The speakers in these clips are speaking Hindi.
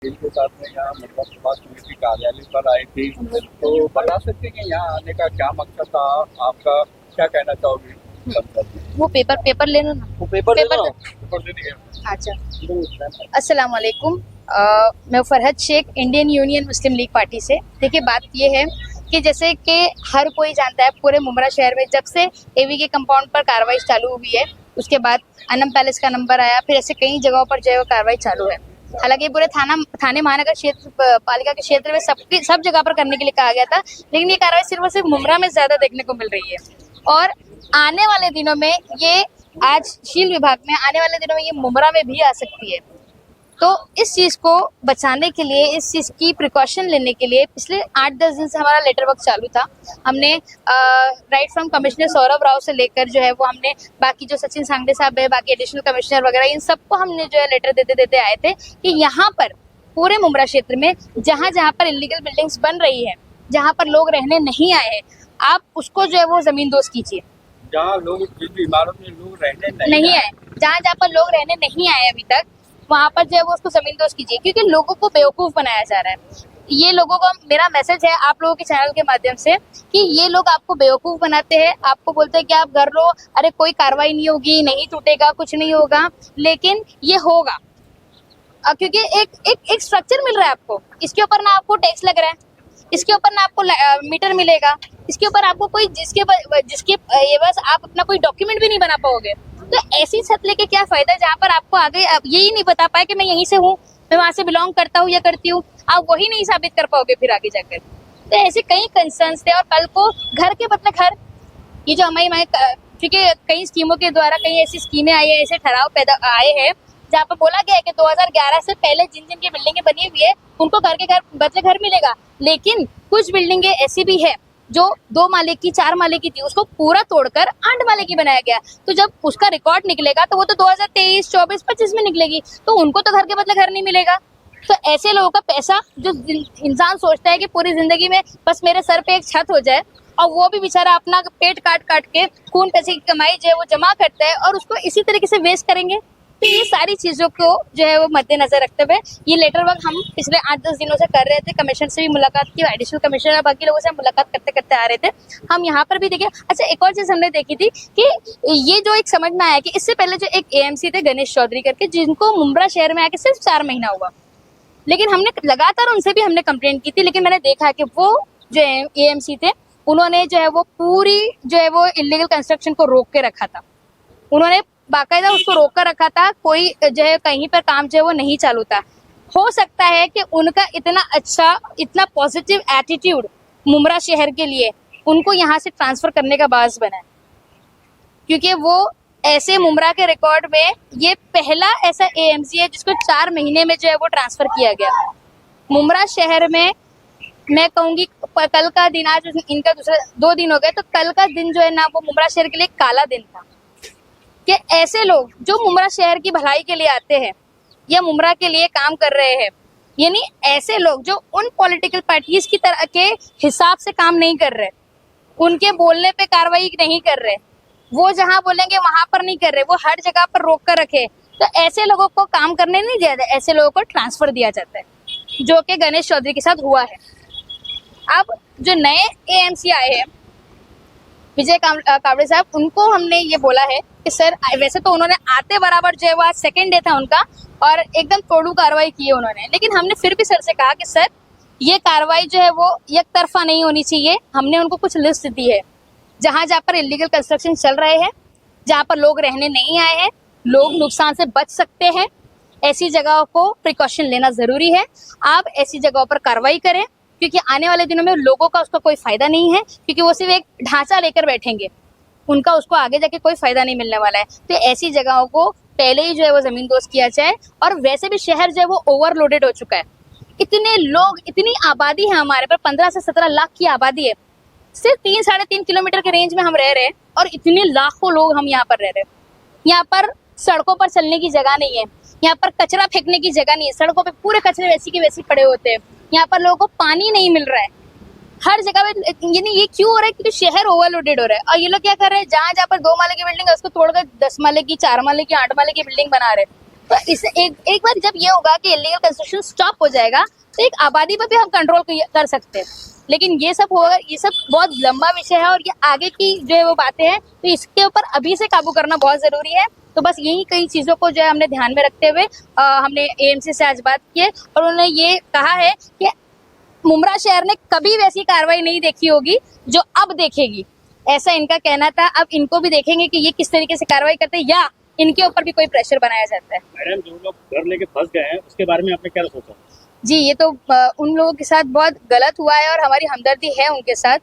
इनके साथ में यहाँ महिला विकास समिति कार्यालय पर आए थे, तो बता सकते हैं कि यहाँ आने का क्या मकसद था आपका, क्या कहना चाहोगे? वो पेपर पेपर ले लो ना। वो पेपर दे पेपर दो, दे- पेपर दे दिया। अच्छा, अस्सलाम वालेकुम। मैं फरहत शेख, इंडियन यूनियन मुस्लिम लीग पार्टी से। देखिए, बात ये है कि जैसे कि हर कोई जानता है, पूरे मुमरा शहर में जब से एवी के कंपाउंड पर कार्रवाई चालू हुई है, उसके बाद अनम पैलेस का नंबर आया, फिर ऐसे कई जगहों पर जो है वो कार्रवाई चालू है। हालांकि पूरे थाने महानगर क्षेत्र पालिका के क्षेत्र में सब जगह पर करने के लिए कहा गया था, लेकिन ये कार्रवाई सिर्फ और सिर्फ मुमरा में ज्यादा देखने को मिल रही है। और आने वाले दिनों में ये आज शील विभाग में आने वाले दिनों में ये मुमरा में भी आ सकती है। तो इस चीज को बचाने के लिए, इस चीज की प्रिकॉशन लेने के लिए पिछले 8-10 दिन से हमारा लेटर वर्क चालू था। हमने right from commissioner Saurabh Rao से लेकर जो है वो हमने बाकी जो सचिन सांगडे साहब है, बाकी एडिशनल कमिश्नर वगैरह, इन सबको हमने जो है लेटर देते देते आए थे कि यहाँ पर पूरे मुमरा क्षेत्र में जहाँ जहाँ पर इलीगल बिल्डिंग्स बन रही है, जहाँ पर लोग रहने नहीं आए हैं, आप उसको जो है वो जमींदोज कीजिए। जहाँ लोग जिस इमारत में लोग रहने नहीं आए, जहाँ जहाँ पर लोग रहने नहीं आए अभी तक, वहां पर जो है वो उसको जमींदोज कीजिए, क्योंकि लोगों को बेवकूफ बनाया जा रहा है। ये लोगों को मेरा मैसेज है आप लोगों के चैनल के माध्यम से कि ये लोग आपको बेवकूफ बनाते हैं, आपको बोलते हैं कि आप घर लो, अरे कोई कार्रवाई नहीं होगी, नहीं टूटेगा, कुछ नहीं होगा, लेकिन ये होगा। क्योंकि एक स्ट्रक्चर मिल रहा है आपको, इसके ऊपर ना आपको टैक्स लग रहा है, इसके ऊपर ना आपको मीटर मिलेगा, इसके ऊपर आपको कोई जिसके ये बस आप अपना कोई डॉक्यूमेंट भी नहीं बना पाओगे। तो ऐसी छत लेके क्या फायदा जहाँ पर आपको आगे यही नहीं बता पाए कि मैं यहीं से हूँ, मैं वहां से बिलोंग करता हूँ या करती हूँ, आप वही नहीं साबित कर पाओगे फिर आगे जाकर। तो ऐसे कई कंसर्न्स थे। और कल को घर के बदले घर, ये जो हमारी क्योंकि कई स्कीमों के द्वारा कई ऐसी स्कीमें आई है, ऐसे ठहराव पैदा आए हैं जहाँ पर बोला गया है कि 2011 से पहले जिन जिन की बिल्डिंगें बनी हुई है उनको घर के घर बदले घर मिलेगा, लेकिन कुछ बिल्डिंगें ऐसी भी है जो 2 माले की 4 माले की थी, उसको पूरा तोड़कर 8 माले की बनाया गया। तो जब उसका रिकॉर्ड निकलेगा तो वो तो 2023, 24, 25 में निकलेगी, तो उनको तो घर के बदले घर नहीं मिलेगा। तो ऐसे लोगों का पैसा, जो इंसान सोचता है कि पूरी जिंदगी में बस मेरे सर पे एक छत हो जाए, और वो भी बेचारा अपना पेट काट काट के खून पैसे की कमाई जो है वो जमा करता है और उसको इसी तरीके से वेस्ट करेंगे। तो ये सारी चीजों को जो है वो मद्देनजर रखते हुए ये लेटर वर्क हम पिछले 8-10 दिनों से कर रहे थे। कमिश्नर से भी मुलाकात की, एडिशनल कमिश्नर और बाकी लोगों से मुलाकात करते करते आ रहे थे। हम यहाँ पर भी देखे। अच्छा, एक और चीज हमने देखी थी कि ये जो एक समझ में आया कि इससे पहले जो एक एएमसी थे गणेश चौधरी करके, जिनको मुमरा शहर में आके सिर्फ 4 महीना हुआ, लेकिन हमने लगातार उनसे भी हमने कंप्लेंट की थी, लेकिन मैंने देखा कि वो जो एएमसी थे उन्होंने जो है वो पूरी जो है वो इलीगल कंस्ट्रक्शन को रोक के रखा था। उन्होंने बाकायदा उसको रोक कर रखा था, कोई जो है कहीं पर काम जो है वो नहीं चालू था। हो सकता है कि उनका इतना अच्छा, इतना पॉजिटिव एटीट्यूड मुमरा शहर के लिए उनको यहाँ से ट्रांसफर करने का बास बना है, क्योंकि वो ऐसे मुमरा के रिकॉर्ड में ये पहला ऐसा एएमसी है जिसको 4 महीने में जो है वो ट्रांसफर किया गया। मुमरा शहर में मैं कहूंगी कल का दिन, आज इनका दूसरा 2 दिन हो गए, तो कल का दिन जो है ना वो मुमरा शहर के लिए काला दिन था कि ऐसे लोग जो मुमरा शहर की भलाई के लिए आते हैं या मुमरा के लिए काम कर रहे हैं, यानी ऐसे लोग जो उन पॉलिटिकल पार्टीज की तरह के हिसाब से काम नहीं कर रहे, उनके बोलने पे कार्रवाई नहीं कर रहे, वो जहां बोलेंगे वहां पर नहीं कर रहे, वो हर जगह पर रोक कर रखे, तो ऐसे लोगों को काम करने नहीं दिया जाता, ऐसे लोगों को ट्रांसफर दिया जाता है, जो कि गणेश चौधरी के साथ हुआ है। अब जो नए एएमसी आए हैं विजय कावड़े साहब, उनको हमने ये बोला है कि सर, वैसे तो उन्होंने आते बराबर जो है वो आज सेकेंड डे था उनका और एकदम तोड़ू कार्रवाई की है उन्होंने, लेकिन हमने फिर भी सर से कहा कि सर ये कार्रवाई जो है वो एक तरफा नहीं होनी चाहिए। हमने उनको कुछ लिस्ट दी है जहां जहां पर इलीगल कंस्ट्रक्शन चल रहे हैं, जहां पर लोग रहने नहीं आए हैं, लोग नुकसान से बच सकते हैं, ऐसी जगहों को प्रिकॉशन लेना जरूरी है। आप ऐसी जगहों पर कार्रवाई करें, क्योंकि आने वाले दिनों में लोगों का उसका कोई फायदा नहीं है, क्योंकि वो सिर्फ एक ढांचा लेकर बैठेंगे, उनका उसको आगे जाके कोई फायदा नहीं मिलने वाला है। तो ऐसी जगहों को पहले ही जो है वो जमींदोज किया जाए। और वैसे भी शहर जो है वो ओवरलोडेड हो चुका है, इतने लोग, इतनी आबादी है हमारे पर, 15 से 17 लाख की आबादी है, सिर्फ 3-3.5 किलोमीटर के रेंज में हम रह रहे हैं और इतने लाखों लोग हम यहाँ पर रह रहे हैं। यहाँ पर सड़कों पर चलने की जगह नहीं है, यहाँ पर कचरा फेंकने की जगह नहीं है, सड़कों पे पूरे कचरे वैसी के वैसे पड़े होते हैं, यहाँ पर लोगों को पानी नहीं मिल रहा है हर जगह पे। यानी ये क्यों हो रहा है? क्योंकि शहर ओवरलोडेड हो रहा है। और ये लोग क्या कर रहे हैं, जहां जहां पर 2 माले की बिल्डिंग है उसको तोड़कर 10 माले की, 4 माले की, 8 माले की बिल्डिंग बना रहे हैं। तो इससे एक बार जब ये होगा कि इलीगल कंस्ट्रक्शन स्टॉप हो जाएगा तो एक आबादी पर भी हम कंट्रोल कर सकते हैं। लेकिन ये सब होगा, ये सब बहुत लंबा विषय है और ये आगे की जो है वो बातें हैं, तो इसके ऊपर अभी से काबू करना बहुत जरूरी है। तो बस यही कई चीजों को जो है हमने ध्यान में रखते हुए हमने एएमसी से आज बात की है और उन्होंने ये कहा है कि मुमरा शहर ने कभी वैसी कार्रवाई नहीं देखी होगी जो अब देखेगी, ऐसा इनका कहना था। अब इनको भी देखेंगे कि ये किस तरीके से कार्रवाई करते हैं या इनके ऊपर भी कोई प्रेशर बनाया जाता है। मैडम, जो लोग घर लेके फंस गए हैं उसके बारे में आपने क्या सोचा? जी, ये तो उन लोगों के साथ बहुत गलत हुआ है और हमारी हमदर्दी है उनके साथ।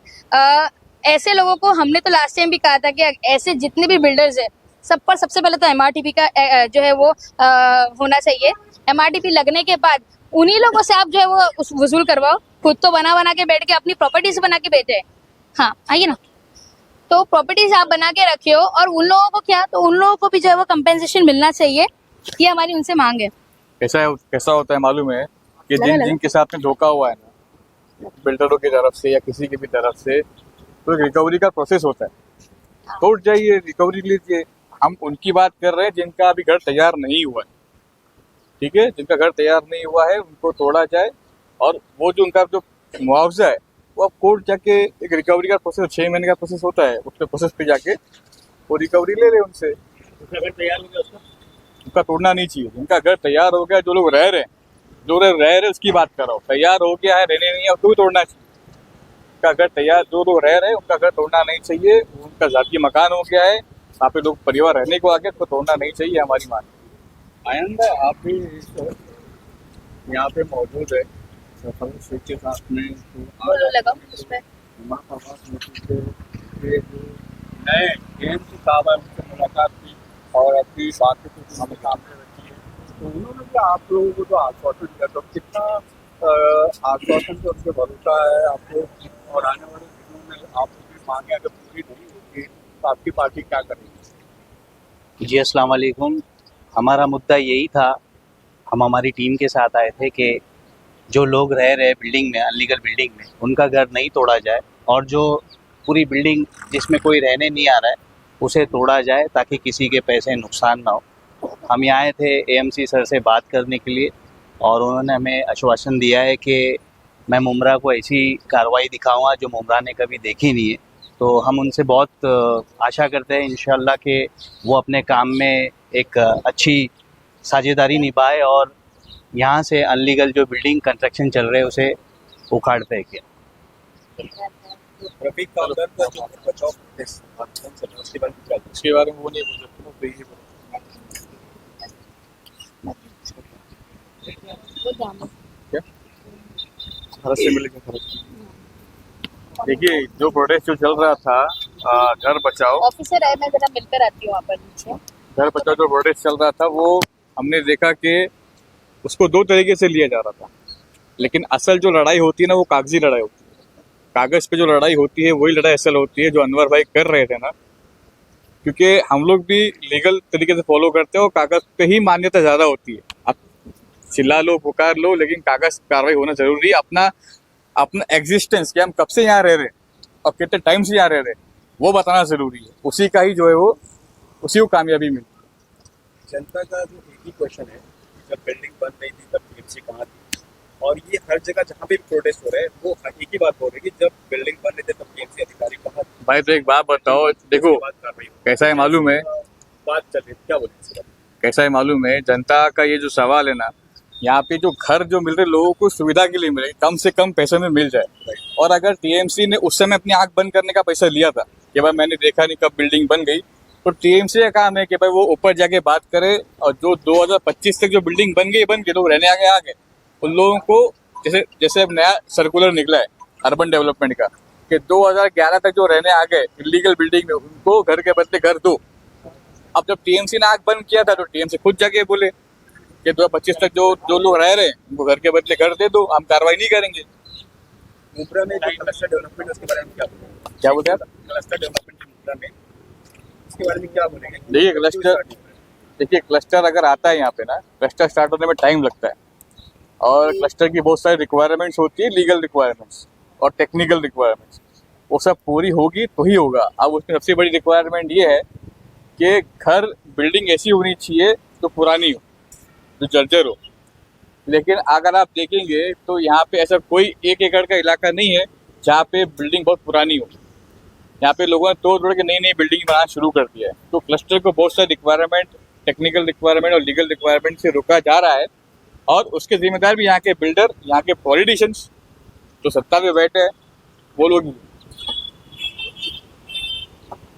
ऐसे लोगों को हमने तो लास्ट टाइम भी कहा था कि ऐसे जितने भी बिल्डर्स है सब पर सबसे पहले तो एमआरटीपी का जो है वो होना चाहिए। एमआरटीपी लगने के बाद उन्हीं लोगों से आप जो है वो उस वसूल करवाओ, खुद तो बना के बैठ के अपनी प्रॉपर्टीज बना के बेचे। हाँ आइए ना, तो प्रॉपर्टीज आप बना के रखे हो और उन लोगों को क्या, तो उन लोगों को भी जो है वो कंपेंसेशन मिलना चाहिए, ये हमारी उनसे मांग है। कैसा होता है मालूम है कि जिनके साथ में धोखा हुआ है ना, बिल्डरों की तरफ से या किसी की भी तरफ से, तो रिकवरी का प्रोसेस होता है। तोड़ जाइए, रिकवरी लीजिए। हम उनकी बात कर रहे हैं जिनका अभी घर तैयार नहीं हुआ है, ठीक है, जिनका घर तैयार नहीं हुआ है उनको तोड़ा जाए और वो जो उनका जो मुआवजा है वो अब कोर्ट जाके एक रिकवरी का प्रोसेस 6 महीने का प्रोसेस होता है, उसके प्रोसेस पे जाके वो रिकवरी ले रहे उनसे। उसका घर तैयार हो गया, उनका तोड़ना नहीं चाहिए। जिनका घर तैयार हो गया, जो लोग रह रहे हैं, जो रह रहे उसकी बात कर रहा हूँ, तैयार हो गया है, रहने नहीं है, उसको भी तोड़ना चाहिए। उनका घर तैयार, जो लोग रह रहे हैं उनका घर तोड़ना नहीं चाहिए। उनका जाती मकान हो गया है, वहाँ पे लोग परिवार रहने को आगे, उसको तोड़ना नहीं चाहिए, हमारी मांग। आयंदा आप भी यहाँ पे मौजूद है स्विच के साथ में, तो बोलो लगाओ उस पे। ये जो नए एएमसी साहब है उनसे मुलाकात की और अपनी बातें कुछ हमें सामने रखी है, तो उन्होंने भी आप लोगों को जो आश्वासन दिया, तो कितना आश्वासन से उनके भरोसा है आपको, और आने वाले दिनों में आपको भी मांगे अगर पूरी नहीं होगी तो आपकी पार्टी क्या करेगी? जी अस्सलाम वालेकुम। हमारा मुद्दा यही था, हम हमारी टीम के साथ आए थे कि जो लोग रह रहे बिल्डिंग में, अनलीगल बिल्डिंग में, उनका घर नहीं तोड़ा जाए और जो पूरी बिल्डिंग जिसमें कोई रहने नहीं आ रहा है उसे तोड़ा जाए ताकि किसी के पैसे नुकसान ना हो। हम यहाँ आए थे एएमसी सर से बात करने के लिए और उन्होंने हमें आश्वासन दिया है कि मैं मुमरा को ऐसी कार्रवाई दिखाऊंगा जो मुमरा ने कभी देखी नहीं है। तो हम उनसे बहुत आशा करते हैं इंशाल्लाह कि वो अपने काम में एक अच्छी साझेदारी निभाए और यहाँ से अनलीगल जो बिल्डिंग कंस्ट्रक्शन चल रहे हैं उसे उखाड़ फेंके। रफीक का उधर का जो बचाव उसके बारे में क्या? उसके बारे में वो नहीं बोल सकते, तो यही क्या भारत से मिलेगा। भारत देखिए, जो प्रोटेस्ट जो चल रहा था घर बचाओ, ऑफिसर है, मैं जरा मिलकर आती हूँ वहाँ पर नीचे। घर बचाओ जो प्रोटेस्ट चल रहा था, वो हमने देखा कि उसको 2 तरीके से लिया जा रहा था, लेकिन असल जो लड़ाई होती है ना वो कागजी लड़ाई होती है। कागज पे जो लड़ाई होती है वही लड़ाई असल होती है, जो अनवर भाई कर रहे थे ना, क्योंकि हम लोग भी लीगल तरीके से फॉलो करते हैं और कागज पे ही मान्यता ज़्यादा होती है। आप चिल्ला लो, पुकार लो, लेकिन कागज कार्रवाई होना जरूरी है। अपना एग्जिस्टेंस, कि हम कब से यहाँ रह रहे और कितने टाइम से यहाँ रह रहे, वो बताना जरूरी है। उसी का ही जो है वो, उसी को कामयाबी मिलती है। जनता का जो एक ही क्वेश्चन है, जब बिल्डिंग बन रही थी तब टीएमसी कहाँ थी, और ये हर जगह जहाँ पे भी प्रोटेस्ट हो रहे हैं वो एक ही बात बोल रही है कि जब बिल्डिंग बन रही थी तब टीएमसी अधिकारी कहाँ थे? भाई तो एक बात बताओ, देखो कैसा है मालूम है, बात चल रही थी, क्या बोले? कैसा है मालूम है, जनता का ये जो सवाल है ना, यहाँ पे जो घर जो मिल रहे लोगों को सुविधा के लिए मिले, कम से कम पैसे में मिल जाए। और अगर टीएमसी ने उस समय अपनी आंख बंद करने का पैसा लिया था कि भाई मैंने देखा नहीं कब बिल्डिंग बन गई, तो टीएमसी का काम है कि भाई वो ऊपर जाके बात करे और जो 2025 तक जो बिल्डिंग बन गई, लोग रहने आ गए, उन लोगों को जैसे अब नया सर्कुलर निकला है अर्बन डेवलपमेंट का कि 2011 तक जो रहने आ गए इलीगल बिल्डिंग में, उनको घर के बदले घर दो। अब जब टीएमसी ने आंख बंद किया था तो टीएमसी खुद जाके बोले कि 2025 तक जो लोग रह रहे हैं उनको घर के बदले घर दे दो, हम कार्रवाई नहीं करेंगे। मुब्रा में जो क्लस्टर डेवलपमेंट उसके बारे में क्या बोलते हैं? क्लस्टर डेवलपमेंट मुब्रा में उसके बारे में क्या बोलेंगे? देखिए क्लस्टर अगर आता है यहाँ पे ना, क्लस्टर स्टार्ट होने में टाइम लगता है और क्लस्टर की बहुत सारी रिक्वायरमेंट्स होती है, लीगल रिक्वायरमेंट्स और टेक्निकल रिक्वायरमेंट्स, वो सब पूरी होगी तो ही होगा। अब उसमें सबसे बड़ी रिक्वायरमेंट ये है कि घर बिल्डिंग ऐसी होनी चाहिए जो पुरानी हो, जो जर्जर हो। लेकिन अगर आप देखेंगे तो यहाँ पे ऐसा कोई 1 एकड़ का इलाका नहीं है जहाँ पे बिल्डिंग बहुत पुरानी हो। यहाँ पे लोगों ने तोड़ तोड़ के नई नई बिल्डिंग बनाना शुरू कर दिया है। तो क्लस्टर को बहुत सारे रिक्वायरमेंट, टेक्निकल रिक्वायरमेंट और लीगल रिक्वायरमेंट से रोका जा रहा है, और उसके जिम्मेदार भी यहाँ के बिल्डर, यहाँ के पॉलिटिशियंस जो सत्ता पे बैठे हैं, वो लोग ही हैं।